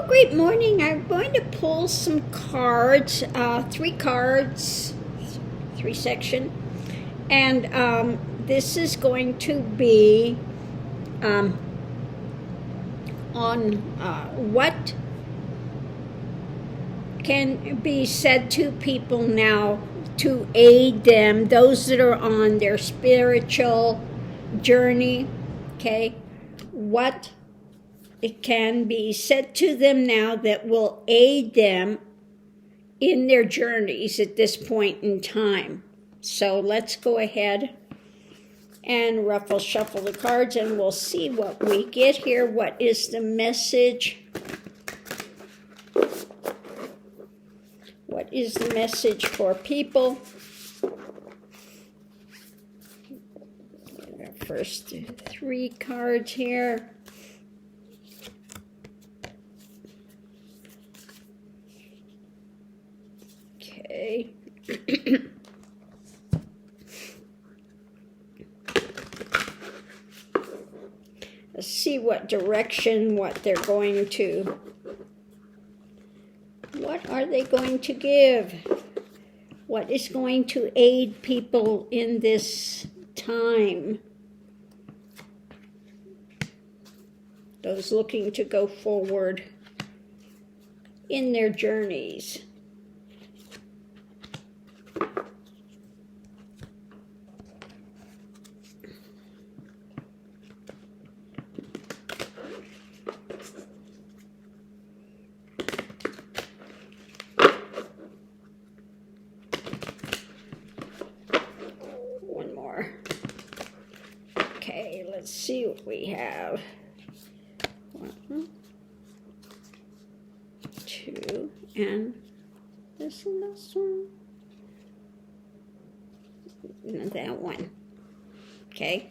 Great morning. I'm going to pull some cards, three cards, three section, and this is going to be on what can be said to people now to aid them, those that are on their spiritual journey, okay? What it can be said to them now that will aid them in their journeys at this point in time. So let's go ahead and shuffle the cards, and we'll see what we get here. What is the message? What is the message for people? Our first three cards here. Okay. Let's see what direction, what they're going to. What are they going to give? What is going to aid people in this time? Those looking to go forward in their journeys. Okay, let's see what we have. 1, 2, and this one. And that one. Okay.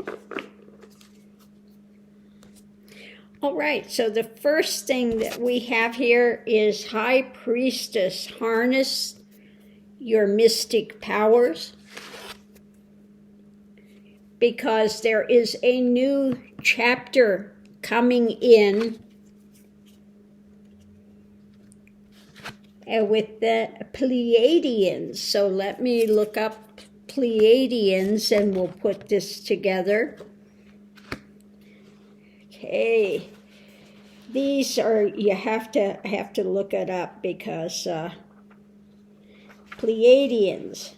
All right, so the first thing that we have here is High Priestess. Harness your mystic powers, because there is a new chapter coming in with the Pleiadians. So let me look up Pleiadians and we'll put this together. Okay, these are, you have to look it up because Pleiadians.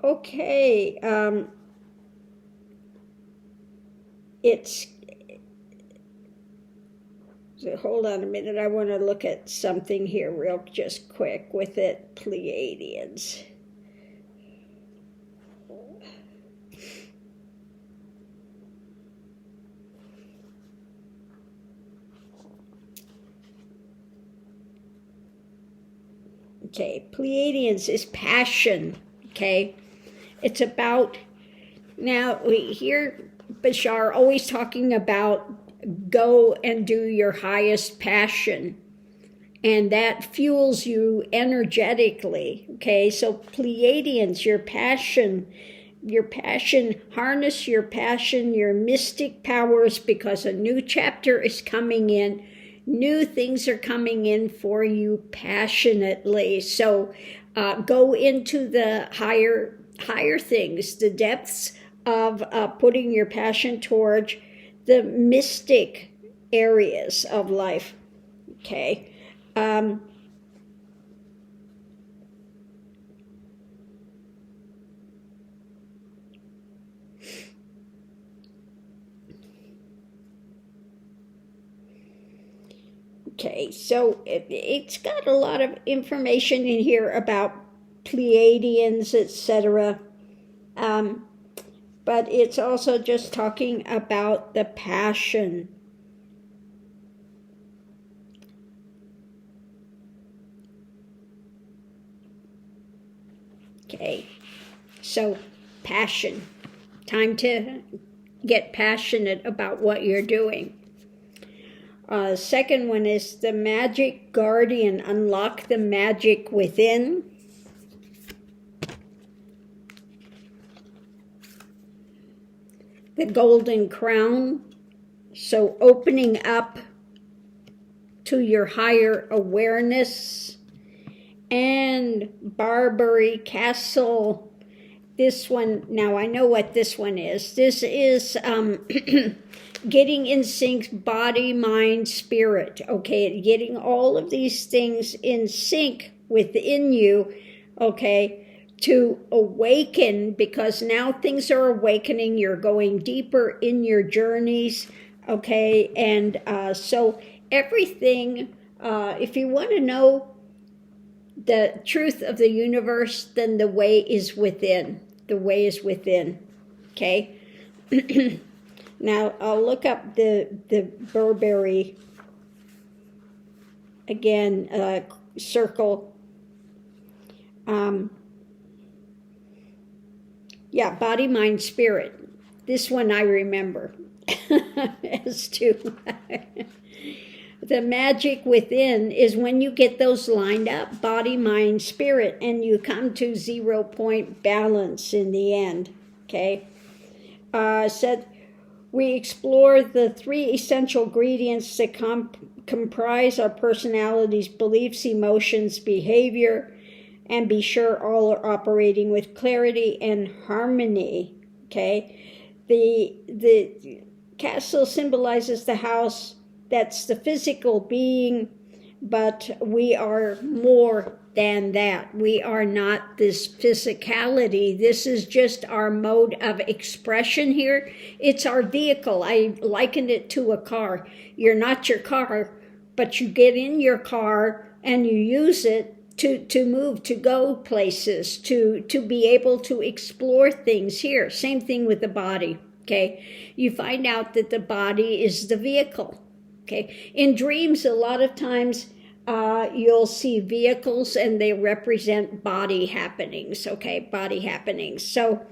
Okay, so hold on a minute, I want to look at something here real just quick with it, Pleiadians. Okay, Pleiadians is passion, okay? It's about, now we hear Bashar always talking about go and do your highest passion, and that fuels you energetically, okay? So Pleiadians, your passion, harness your passion, your mystic powers, because a new chapter is coming in. New things are coming in for you passionately. So go into the higher things, the depths of putting your passion towards the mystic areas of life. Okay. Okay, so it's got a lot of information in here about Pleiadians, etc. But it's also just talking about the passion. Okay, so passion. Time to get passionate about what you're doing. Second one is the Magic Guardian. Unlock the magic within. the golden crown. So opening up to your higher awareness. And Barbary Castle. This one, now I know what this one is. This is getting in sync, body, mind, spirit. Okay, getting all of these things in sync within you, okay, to awaken, because now things are awakening. You're going deeper in your journeys, okay, and so everything, if you want to know the truth of the universe, then the way is within. The way is within, okay? Now, I'll look up the Burberry, again, circle. Yeah, body, mind, spirit. This one I remember as to the magic within is when you get those lined up, body, mind, spirit, and you come to 0 point balance in the end, okay? Said, we explore the 3 essential ingredients that comprise our personalities, beliefs, emotions, behavior, and be sure all are operating with clarity and harmony, okay? The castle symbolizes the house. That's the physical being, but we are more than that. We are not this physicality. This is just our mode of expression here. It's our vehicle. I likened it to a car. You're not your car, but you get in your car and you use it to move, to go places, to be able to explore things here. Same thing with the body, okay? You find out that the body is the vehicle. Okay, in dreams, a lot of times you'll see vehicles and they represent body happenings, okay, body happenings. So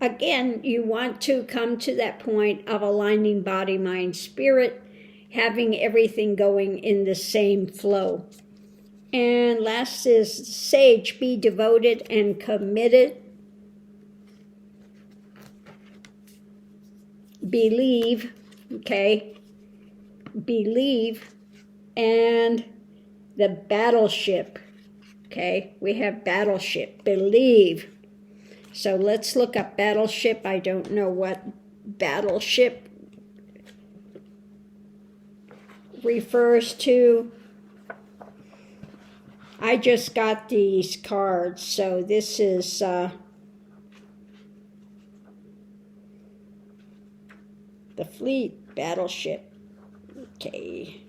again, you want to come to that point of aligning body, mind, spirit, having everything going in the same flow. And last is sage, be devoted and committed. Believe, okay. Believe, and the battleship, okay, we have battleship, believe. So let's look up battleship. I don't know what battleship refers to. I just got these cards, so this is the fleet, battleship. Okay.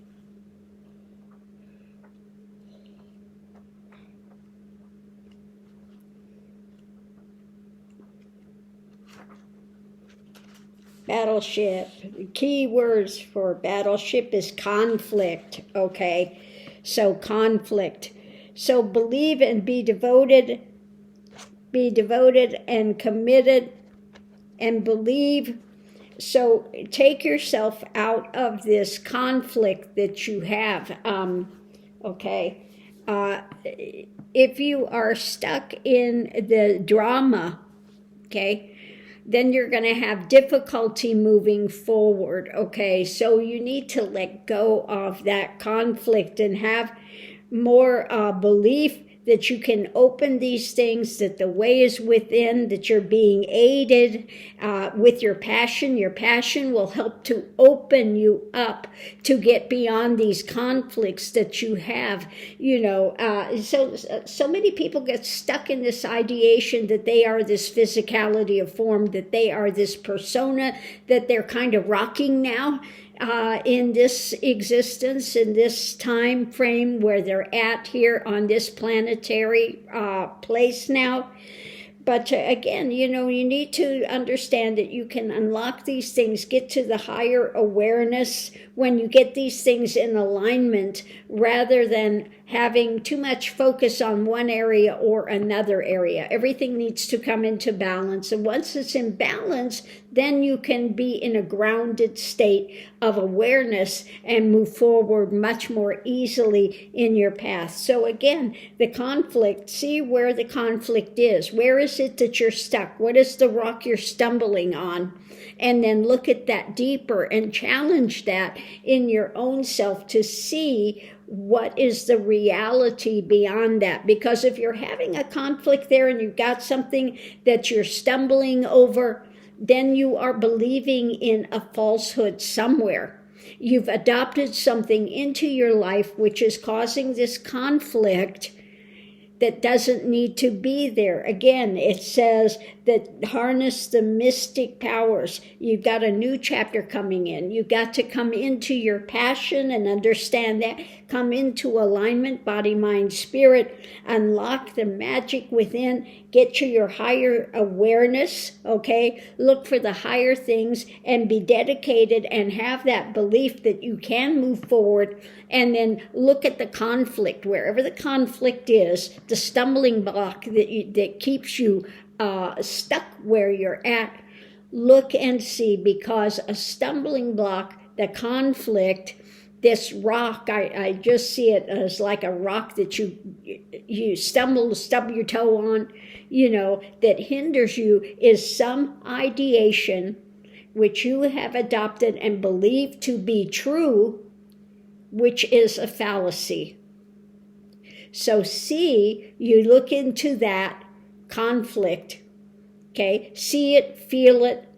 Battleship. The key words for battleship is conflict, okay? So conflict. So believe and be devoted and committed and believe. So take yourself out of this conflict that you have, okay? If you are stuck in the drama, okay, then you're going to have difficulty moving forward, okay? So you need to let go of that conflict and have more belief that you can open these things, that the way is within, that you're being aided with your passion. Your passion will help to open you up to get beyond these conflicts that you have, you know. So many people get stuck in this ideation that they are this physicality of form, that they are this persona, that they're kind of rocking now. In this existence, in this time frame where they're at here on this planetary place now. But again, you know, you need to understand that you can unlock these things, get to the higher awareness when you get these things in alignment, rather than having too much focus on one area or another area. Everything needs to come into balance. And once it's in balance, then you can be in a grounded state of awareness and move forward much more easily in your path. So again, the conflict, see where the conflict is. Where is it that you're stuck? What is the rock you're stumbling on? And then look at that deeper and challenge that in your own self to see what is the reality beyond that. Because if you're having a conflict there and you've got something that you're stumbling over, then you are believing in a falsehood somewhere. You've adopted something into your life which is causing this conflict that doesn't need to be there. Again, it says that harness the mystic powers. You've got a new chapter coming in. You've got to come into your passion and understand that. Come into alignment, body, mind, spirit. Unlock the magic within. Get to your higher awareness, okay? Look for the higher things and be dedicated and have that belief that you can move forward. And then look at the conflict, wherever the conflict is, the stumbling block that keeps you stuck where you're at. Look and see, because a stumbling block, the conflict, this rock, I just see it as like a rock that you stub your toe on, that hinders you, is some ideation which you have adopted and believe to be true, which is a fallacy. So see, you look into that conflict, okay? See it, feel it,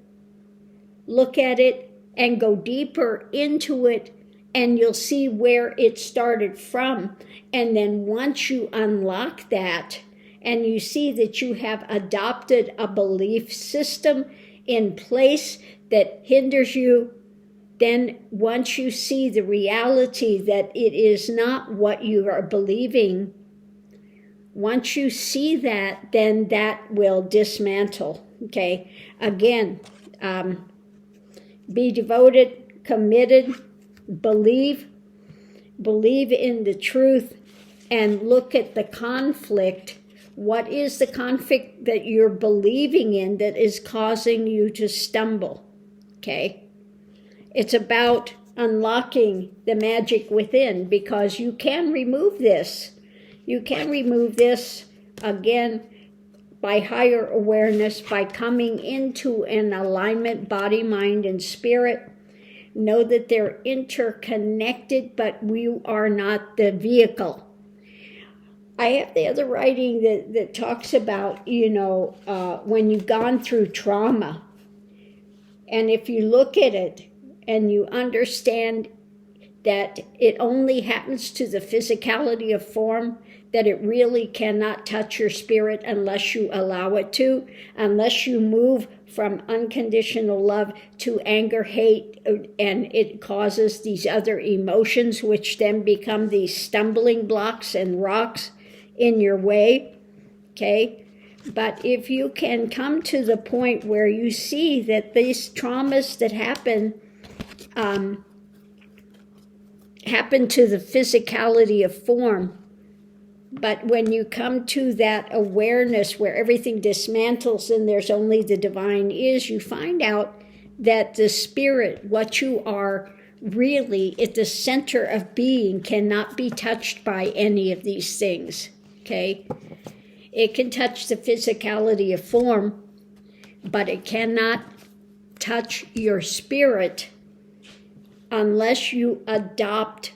look at it, and go deeper into it, and you'll see where it started from. And then once you unlock that, and you see that you have adopted a belief system in place that hinders you, then once you see the reality that it is not what you are believing, once you see that, then that will dismantle, okay? Again, be devoted, committed, believe in the truth, and look at the conflict. What is the conflict that you're believing in that is causing you to stumble, okay? It's about unlocking the magic within, because you can remove this. You can remove this, again, by higher awareness, by coming into an alignment, body, mind, and spirit. Know that they're interconnected, but we are not the vehicle. I have the other writing that talks about, when you've gone through trauma, and if you look at it, and you understand that it only happens to the physicality of form, that it really cannot touch your spirit unless you allow it to, unless you move from unconditional love to anger, hate, and it causes these other emotions, which then become these stumbling blocks and rocks in your way, okay? But if you can come to the point where you see that these traumas that happen to the physicality of form, but when you come to that awareness where everything dismantles and there's only the divine is, you find out that the spirit, what you are really at the center of being, cannot be touched by any of these things, okay? It can touch the physicality of form, but it cannot touch your spirit unless you adopt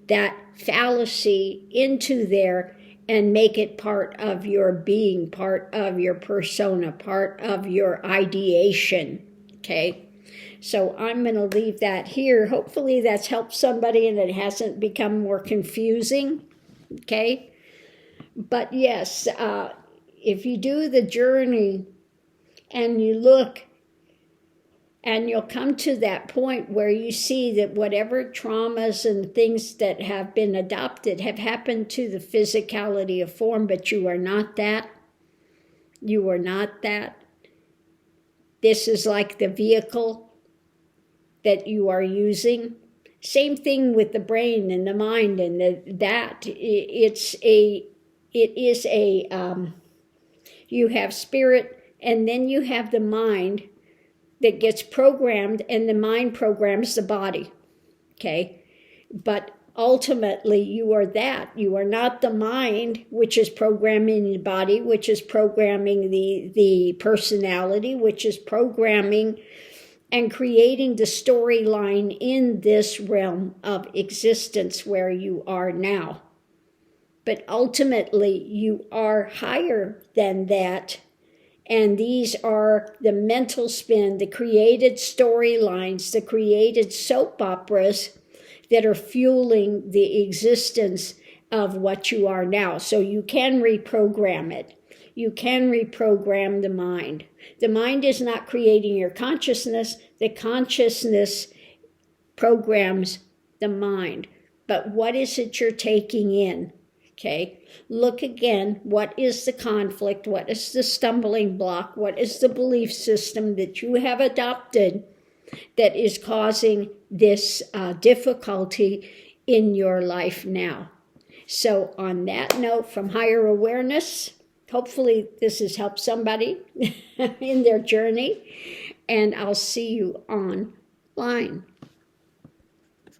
that fallacy into there and make it part of your being, part of your persona, part of your ideation, okay? So I'm going to leave that here. Hopefully that's helped somebody and it hasn't become more confusing, okay? But yes, if you do the journey and you look, and you'll come to that point where you see that whatever traumas and things that have been adopted have happened to the physicality of form, but you are not that. You are not that. This is like the vehicle that you are using, Same thing with the brain and the mind and you have spirit, and then you have the mind that gets programmed, and the mind programs the body, okay? But ultimately, you are that. You are not the mind, which is programming the body, which is programming the personality, which is programming and creating the storyline in this realm of existence where you are now. But ultimately, you are higher than that. And these are the mental spin, the created storylines, the created soap operas that are fueling the existence of what you are now. So you can reprogram it. You can reprogram the mind. The mind is not creating your consciousness. The consciousness programs the mind. But what is it you're taking in? Okay, look again. What is the conflict? What is the stumbling block? What is the belief system that you have adopted that is causing this difficulty in your life now? So on that note, from higher awareness, hopefully this has helped somebody in their journey, and I'll see you online.